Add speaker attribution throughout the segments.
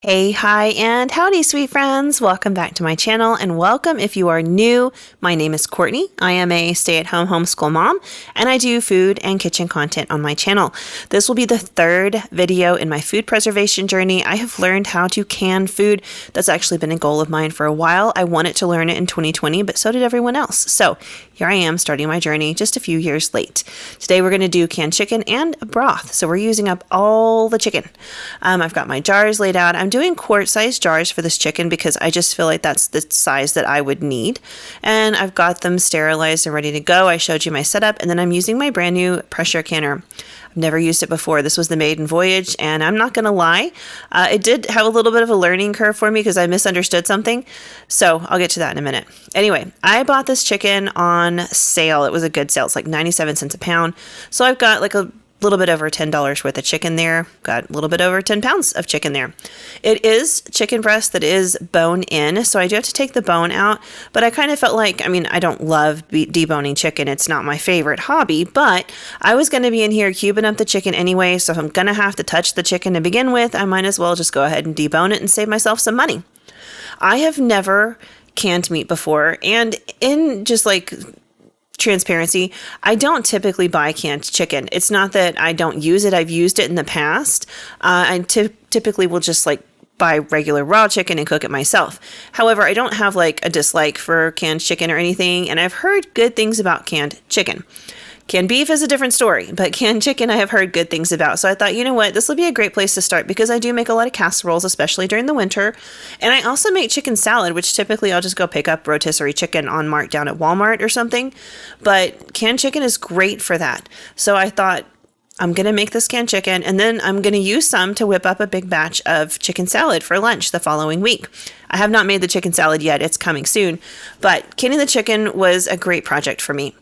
Speaker 1: Hey, hi, and howdy, sweet friends. Welcome back to my channel, and welcome if you are new. My name is Courtney. I am a stay-at-home homeschool mom, and I do food and kitchen content on my channel. This will be the third video in my food preservation journey. I have learned how to can food. That's actually been a goal of mine for a while. I wanted to learn it in 2020, but so did everyone else. So here I am starting my journey just a few years late. Today we're going to do canned chicken and broth. So we're using up all the chicken. I've got my jars laid out. I'm doing quart-sized jars for this chicken because I just feel like that's the size that I would need. And I've got them sterilized and ready to go. I showed you my setup, and then I'm using my brand new pressure canner. I've never used it before. This was the maiden voyage, and I'm not going to lie, it did have a little bit of a learning curve for me because I misunderstood something. So I'll get to that in a minute. Anyway, I bought this chicken on sale. It was a good sale. It's like 97 cents a pound. So I've got like a little bit over $10 worth of chicken there. Got a little bit over 10 pounds of chicken there. It is chicken breast that is bone in, so I do have to take the bone out, but I kind of felt like, I don't love deboning chicken. It's not my favorite hobby, but I was going to be in here cubing up the chicken anyway, so if I'm going to have to touch the chicken to begin with, I might as well just go ahead and debone it and save myself some money. I have never canned meat before, and in just like transparency, I don't typically buy canned chicken. It's not that I don't use it. I've used it in the past. I typically will just like buy regular raw chicken and cook it myself. However, I don't have like a dislike for canned chicken or anything, and I've heard good things about canned chicken. Canned beef is a different story, but canned chicken I have heard good things about. So I thought, you know what, this will be a great place to start because I do make a lot of casseroles, especially during the winter. And I also make chicken salad, which typically I'll just go pick up rotisserie chicken on markdown at Walmart or something. But canned chicken is great for that. So I thought, I'm going to make this canned chicken, and then I'm going to use some to whip up a big batch of chicken salad for lunch the following week. I have not made the chicken salad yet. It's coming soon. But canning the chicken was a great project for me.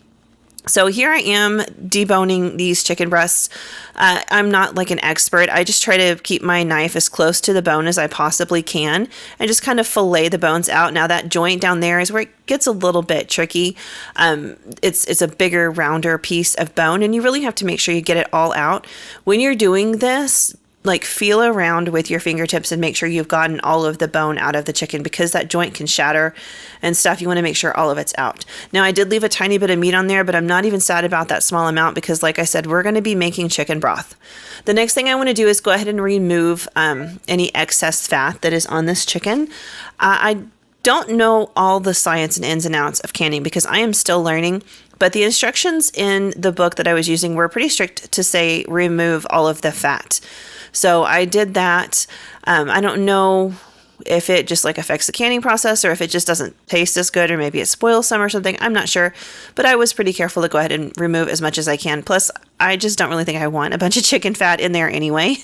Speaker 1: So here I am deboning these chicken breasts. I'm not like an expert. I just try to keep my knife as close to the bone as I possibly can and just kind of fillet the bones out. Now that joint down there is where it gets a little bit tricky. It's a bigger, rounder piece of bone, and you really have to make sure you get it all out. When you're doing this, like feel around with your fingertips and make sure you've gotten all of the bone out of the chicken because that joint can shatter and stuff. You want to make sure all of it's out. Now I did leave a tiny bit of meat on there, but I'm not even sad about that small amount because like I said, we're going to be making chicken broth. The next thing I want to do is go ahead and remove any excess fat that is on this chicken. I don't know all the science and ins and outs of canning because I am still learning. But the instructions in the book that I was using were pretty strict to say remove all of the fat. So I did that. I don't know if it just like affects the canning process or if it just doesn't taste as good or maybe it spoils some or something. I'm not sure. But I was pretty careful to go ahead and remove as much as I can. Plus, I just don't really think I want a bunch of chicken fat in there anyway.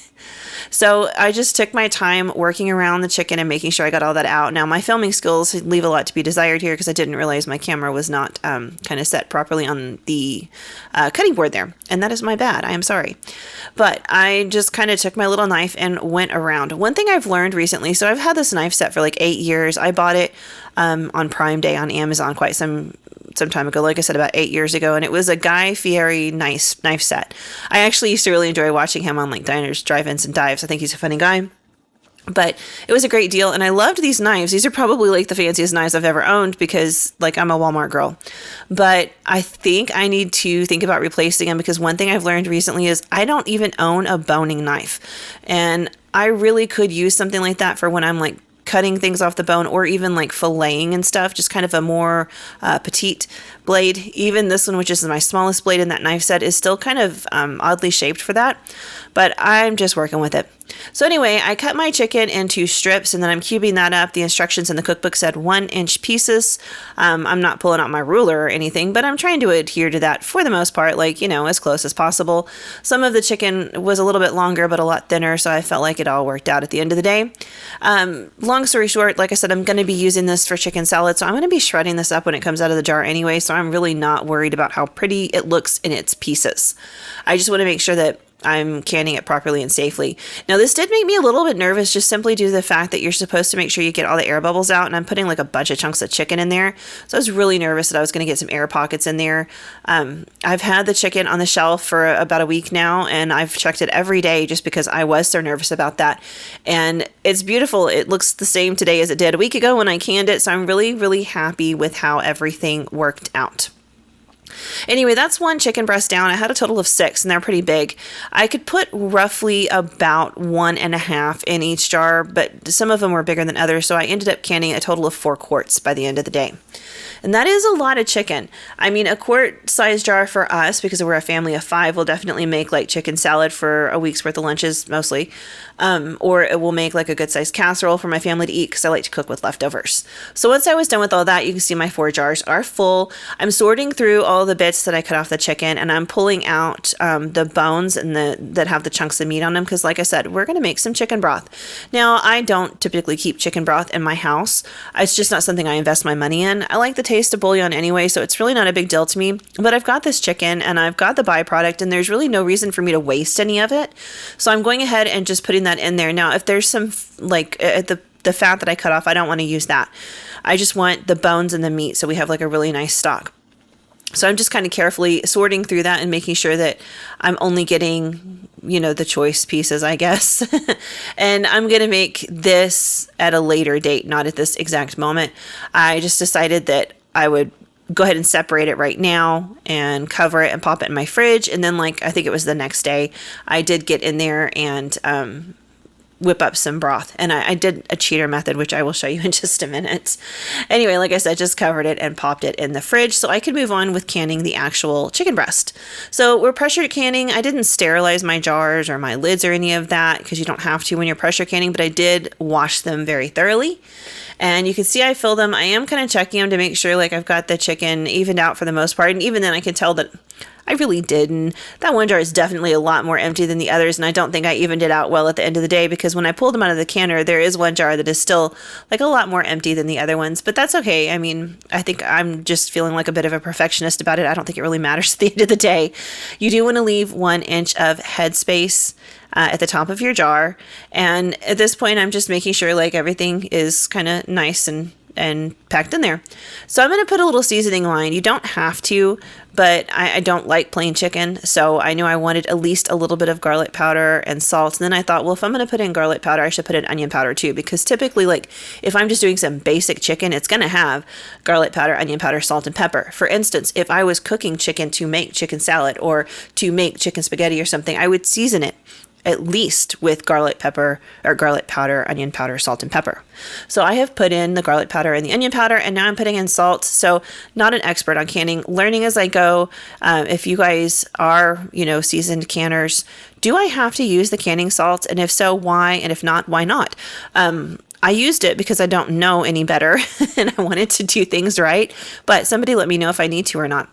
Speaker 1: So I just took my time working around the chicken and making sure I got all that out. Now my filming skills leave a lot to be desired here because I didn't realize my camera was not kind of set properly on the cutting board there. And that is my bad. I am sorry. But I just kind of took my little knife and went around. One thing I've learned recently, so I've had this knife set for like 8 years. I bought it on Prime Day on Amazon quite some time ago, like I said, about 8 years ago, and it was a Guy Fieri knife set. I actually used to really enjoy watching him on like diners, drive-ins, and dives. I think he's a funny guy. But it was a great deal, and I loved these knives. These are probably like the fanciest knives I've ever owned because like I'm a Walmart girl. But I think I need to think about replacing them because one thing I've learned recently is I don't even own a boning knife. And I really could use something like that for when I'm like cutting things off the bone or even like filleting and stuff, just kind of a more petite blade. Even this one, which is my smallest blade in that knife set, is still kind of oddly shaped for that, but I'm just working with it. So anyway, I cut my chicken into strips and then I'm cubing that up. The instructions in the cookbook said 1-inch pieces. I'm not pulling out my ruler or anything, but I'm trying to adhere to that for the most part, like, you know, as close as possible. Some of the chicken was a little bit longer, but a lot thinner, so I felt like it all worked out at the end of the day. Long story short, like I said, I'm going to be using this for chicken salad, so I'm going to be shredding this up when it comes out of the jar anyway, so I'm really not worried about how pretty it looks in its pieces. I just want to make sure that I'm canning it properly and safely. Now, this did make me a little bit nervous just simply due to the fact that you're supposed to make sure you get all the air bubbles out, and I'm putting like a bunch of chunks of chicken in there. So I was really nervous that I was going to get some air pockets in there. I've had the chicken on the shelf for about a week now, and I've checked it every day just because I was so nervous about that. And it's beautiful. It looks the same today as it did a week ago when I canned it. So I'm really, really happy with how everything worked out. Anyway, that's one chicken breast down. I had a total of 6, and they're pretty big. I could put roughly about 1.5 in each jar, but some of them were bigger than others, so I ended up canning a total of 4 quarts by the end of the day. And that is a lot of chicken. I mean, a quart size jar for us, because we're a family of 5, will definitely make like chicken salad for a week's worth of lunches mostly. Or it will make like a good sized casserole for my family to eat because I like to cook with leftovers. So once I was done with all that, you can see my 4 jars are full. I'm sorting through all the bits that I cut off the chicken, and I'm pulling out the bones and that have the chunks of meat on them because, like I said, we're going to make some chicken broth. Now, I don't typically keep chicken broth in my house. It's just not something I invest my money in. I like the taste of bouillon anyway, so it's really not a big deal to me. But I've got this chicken and I've got the byproduct, and there's really no reason for me to waste any of it. So I'm going ahead and just putting that in there. Now, if there's some like the fat that I cut off, I don't want to use that. I just want the bones and the meat, so we have like a really nice stock. So I'm just kind of carefully sorting through that and making sure that I'm only getting, the choice pieces, I guess. And I'm going to make this at a later date, not at this exact moment. I just decided that I would go ahead and separate it right now and cover it and pop it in my fridge. And then I think it was the next day, I did get in there and whip up some broth. And I did a cheater method, which I will show you in just a minute. Anyway, like I said, just covered it and popped it in the fridge so I could move on with canning the actual chicken breast. So we're pressure canning. I didn't sterilize my jars or my lids or any of that because you don't have to when you're pressure canning, but I did wash them very thoroughly. And you can see I fill them. I am kind of checking them to make sure I've got the chicken evened out for the most part. And even then I can tell that I really didn't. That one jar is definitely a lot more empty than the others, and I don't think I evened it out well at the end of the day because when I pulled them out of the canner, there is one jar that is still a lot more empty than the other ones, but that's okay. I mean, I think I'm just feeling like a bit of a perfectionist about it. I don't think it really matters at the end of the day. You do want to leave 1 inch of headspace at the top of your jar, and at this point, I'm just making sure everything is kind of nice and packed in there. So I'm going to put a little seasoning line. You don't have to, but I don't like plain chicken, so I knew I wanted at least a little bit of garlic powder and salt. And then I thought, well, if I'm going to put in garlic powder, I should put in onion powder too, because typically if I'm just doing some basic chicken, it's going to have garlic powder, onion powder, salt, and pepper. For instance, if I was cooking chicken to make chicken salad or to make chicken spaghetti or something, I would season it at least with garlic powder, onion powder, salt, and pepper. So I have put in the garlic powder and the onion powder, and now I'm putting in salt. So not an expert on canning, learning as I go. If you guys are, seasoned canners, do I have to use the canning salt? And if so, why? And if not, why not? I used it because I don't know any better and I wanted to do things right, but somebody let me know if I need to or not.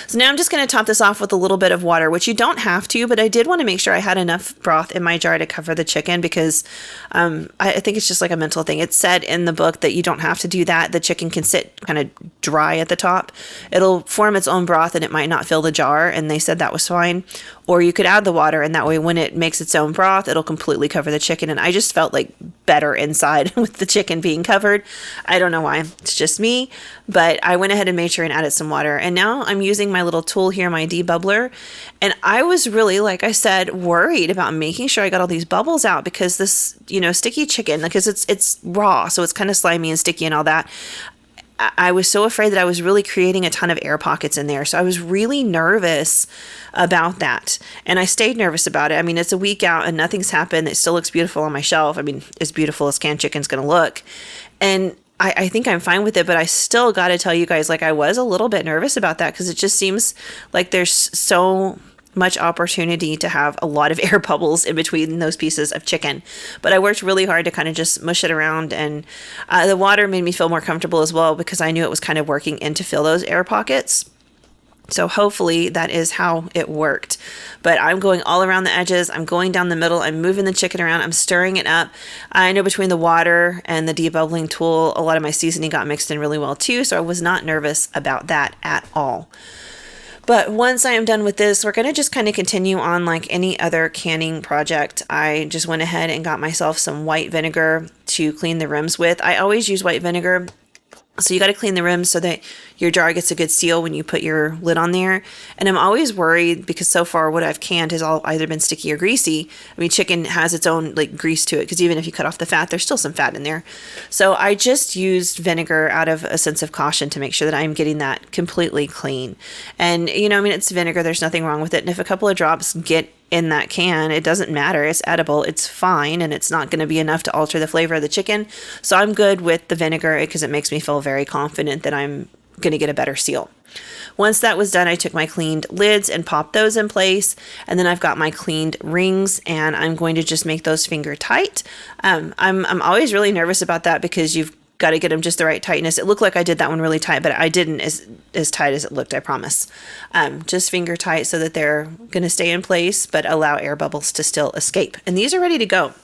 Speaker 1: So now I'm just going to top this off with a little bit of water, which you don't have to, but I did want to make sure I had enough broth in my jar to cover the chicken because I think it's just a mental thing. It said in the book that you don't have to do that. The chicken can sit kind of dry at the top. It'll form its own broth and it might not fill the jar, and they said that was fine. Or you could add the water, and that way when it makes its own broth, it'll completely cover the chicken. And I just felt better inside with the chicken being covered. I don't know why. It's just me. But I went ahead and made sure and added some water. And now I'm using my little tool here, my debubbler. And I was really, like I said, worried about making sure I got all these bubbles out because this, sticky chicken, because it's raw, so it's kind of slimy and sticky and all that. I was so afraid that I was really creating a ton of air pockets in there. So I was really nervous about that. And I stayed nervous about it. I mean, it's a week out and nothing's happened. It still looks beautiful on my shelf. I mean, as beautiful as canned chicken's going to look. And I think I'm fine with it, but I still got to tell you guys, I was a little bit nervous about that because it just seems like there's so much opportunity to have a lot of air bubbles in between those pieces of chicken. But I worked really hard to kind of just mush it around, and the water made me feel more comfortable as well because I knew it was kind of working in to fill those air pockets. So hopefully that is how it worked. But I'm going all around the edges. I'm going down the middle. I'm moving the chicken around. I'm stirring it up. I know between the water and the debubbling tool, a lot of my seasoning got mixed in really well too. So I was not nervous about that at all. But once I am done with this, we're going to just kind of continue on like any other canning project. I just went ahead and got myself some white vinegar to clean the rims with. I always use white vinegar. So you got to clean the rims so that your jar gets a good seal when you put your lid on there. And I'm always worried because so far what I've canned has all either been sticky or greasy. I mean, chicken has its own like grease to it because even if you cut off the fat, there's still some fat in there. So I just used vinegar out of a sense of caution to make sure that I'm getting that completely clean. And, you know, I mean, it's vinegar. There's nothing wrong with it. And if a couple of drops get in that can, it doesn't matter. It's edible. It's fine. And it's not going to be enough to alter the flavor of the chicken. So I'm good with the vinegar because it makes me feel very confident that I'm going to get a better seal. Once that was done, I took my cleaned lids and popped those in place. And then I've got my cleaned rings and I'm going to just make those finger tight. I'm always really nervous about that because you've got to get them just the right tightness. It looked like I did that one really tight, but I didn't as tight as it looked, I promise. Just finger tight so that they're going to stay in place, but allow air bubbles to still escape. And these are ready to go.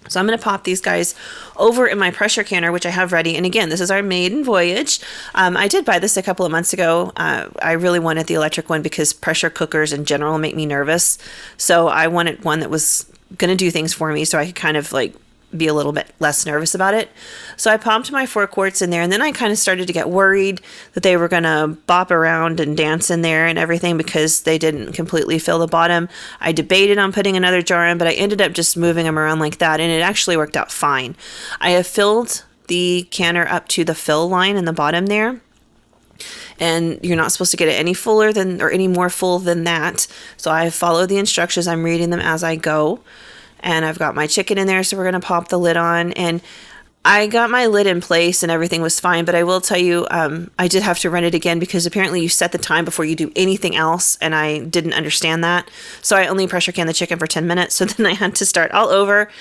Speaker 1: So I'm going to pop these guys over in my pressure canner, which I have ready. And again, this is our maiden voyage. I did buy this a couple of months ago. I really wanted the electric one because pressure cookers in general make me nervous. So I wanted one that was going to do things for me so I could kind of like be a little bit less nervous about it. So I popped my 4 quarts in there and then I kind of started to get worried that they were going to bop around and dance in there and everything because they didn't completely fill the bottom. I debated on putting another jar in, but I ended up just moving them around like that and it actually worked out fine. I have filled the canner up to the fill line in the bottom there. And you're not supposed to get it any fuller than or any more full than that. So I followed the instructions. I'm reading them as I go. And I've got my chicken in there, so we're going to pop the lid on. And I got my lid in place and everything was fine, but I will tell you, I did have to run it again because apparently you set the time before you do anything else, and I didn't understand that. So I only pressure canned the chicken for 10 minutes, so then I had to start all over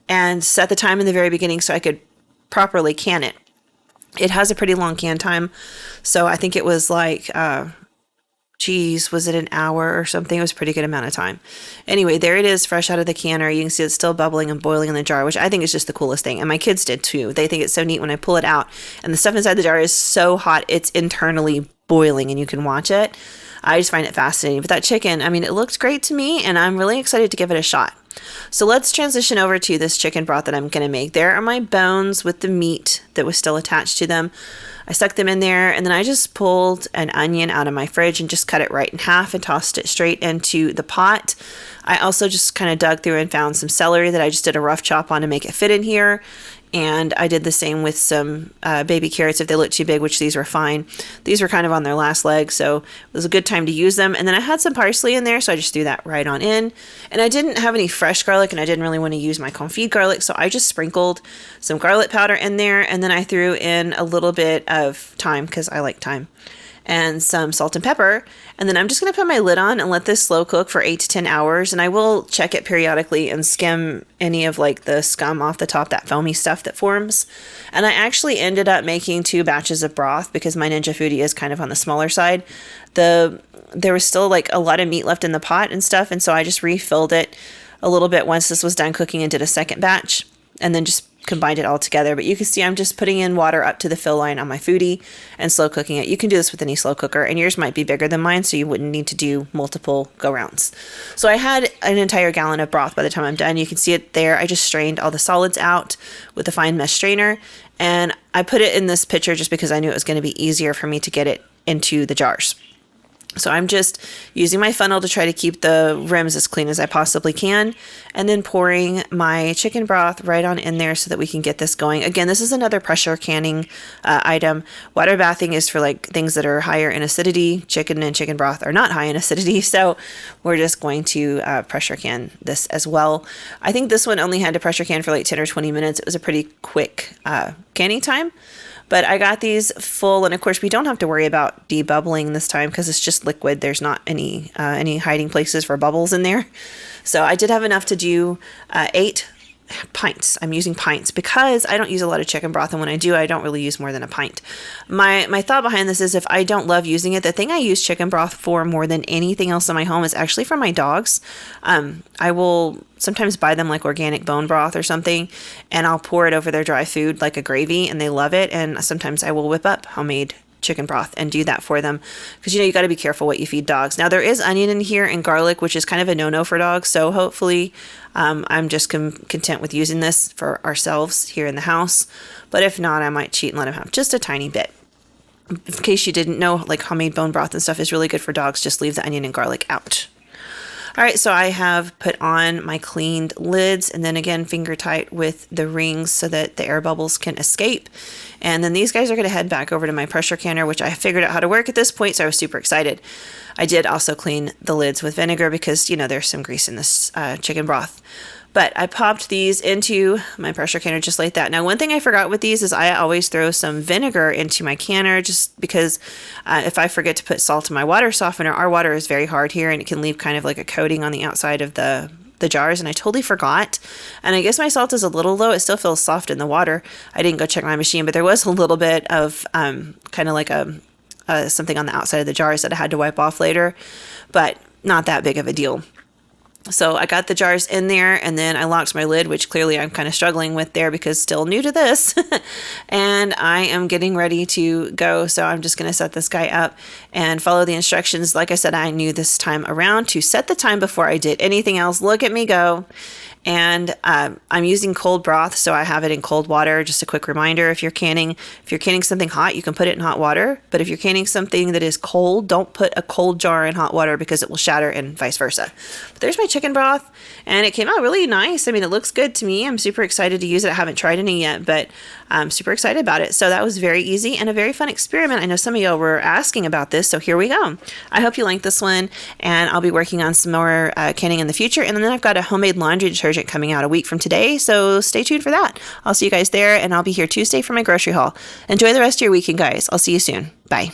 Speaker 1: and set the time in the very beginning so I could properly can it. It has a pretty long can time, so I think it was like... was it an hour or something? It was a pretty good amount of time. Anyway, there it is, fresh out of the canner. You can see it's still bubbling and boiling in the jar, which I think is just the coolest thing. And my kids did too. They think it's so neat when I pull it out and the stuff inside the jar is so hot, it's internally boiling and you can watch it. I just find it fascinating. But that chicken, I mean, it looks great to me and I'm really excited to give it a shot. So let's transition over to this chicken broth that I'm going to make. There are my bones with the meat that was still attached to them. I stuck them in there and then I just pulled an onion out of my fridge and just cut it right in half and tossed it straight into the pot. I also just kind of dug through and found some celery that I just did a rough chop on to make it fit in here. And I did the same with some baby carrots if they looked too big, which these were fine. These were kind of on their last leg, so it was a good time to use them. And then I had some parsley in there, so I just threw that right on in. And I didn't have any fresh garlic, and I didn't really want to use my confit garlic, so I just sprinkled some garlic powder in there, and then I threw in a little bit of thyme, because I like thyme, and some salt and pepper. And then I'm just going to put my lid on and let this slow cook for 8 to 10 hours. And I will check it periodically and skim any of like the scum off the top, that foamy stuff that forms. And I actually ended up making 2 batches of broth because my Ninja Foodie is kind of on the smaller side. There was still like a lot of meat left in the pot and stuff. And so I just refilled it a little bit once this was done cooking and did a second batch and then just combined it all together. But you can see I'm just putting in water up to the fill line on my Foodie and slow cooking it. You can do this with any slow cooker, and yours might be bigger than mine, so you wouldn't need to do multiple go rounds. So I had an entire gallon of broth by the time I'm done. You can see it there. I just strained all the solids out with a fine mesh strainer, and I put it in this pitcher just because I knew it was going to be easier for me to get it into the jars. So I'm just using my funnel to try to keep the rims as clean as I possibly can, and then pouring my chicken broth right on in there so that we can get this going. Again, this is another pressure canning item. Water bathing is for like things that are higher in acidity. Chicken and chicken broth are not high in acidity, so we're just going to pressure can this as well. I think this one only had to pressure can for like 10 or 20 minutes. It was a pretty quick canning time. But I got these full, and of course we don't have to worry about debubbling this time because it's just liquid. There's not any hiding places for bubbles in there. So I did have enough to do 8 pints. I'm using pints because I don't use a lot of chicken broth, and when I do, I don't really use more than a pint. My thought behind this is if I don't love using it, the thing I use chicken broth for more than anything else in my home is actually for my dogs. I will sometimes buy them like organic bone broth or something, and I'll pour it over their dry food like a gravy, and they love it. And sometimes I will whip up homemade chicken broth and do that for them, because you got to be careful what you feed dogs. Now there is onion in here and garlic, which is kind of a no-no for dogs, so hopefully I'm just content with using this for ourselves here in the house, but if not, I might cheat and let them have just a tiny bit. In case you didn't know, like homemade bone broth and stuff is really good for dogs. Just leave the onion and garlic out. All right, so I have put on my cleaned lids, and then again finger tight with the rings so that the air bubbles can escape. And then these guys are going to head back over to my pressure canner, which I figured out how to work at this point, so I was super excited. I did also clean the lids with vinegar because, there's some grease in this chicken broth. But I popped these into my pressure canner just like that. Now, one thing I forgot with these is I always throw some vinegar into my canner, just because if I forget to put salt in my water softener, our water is very hard here and it can leave kind of like a coating on the outside of the jars, and I totally forgot. And I guess my salt is a little low. It still feels soft in the water. I didn't go check my machine, but there was a little bit of kind of like something on the outside of the jars that I had to wipe off later, but not that big of a deal. So I got the jars in there, and then I locked my lid, which clearly I'm kind of struggling with there because still new to this. And I am getting ready to go. So I'm just going to set this guy up and follow the instructions. Like I said, I knew this time around to set the time before I did anything else. Look at me go. And I'm using cold broth, so I have it in cold water. Just a quick reminder, if you're canning something hot, you can put it in hot water. But if you're canning something that is cold, don't put a cold jar in hot water because it will shatter, and vice versa. But there's my chicken broth, and it came out really nice. I mean, it looks good to me. I'm super excited to use it. I haven't tried any yet, but I'm super excited about it. So that was very easy and a very fun experiment. I know some of y'all were asking about this, so here we go. I hope you liked this one, and I'll be working on some more canning in the future. And then I've got a homemade laundry detergent coming out a week from today, so stay tuned for that. I'll see you guys there, and I'll be here Tuesday for my grocery haul. Enjoy the rest of your weekend, guys. I'll see you soon. Bye.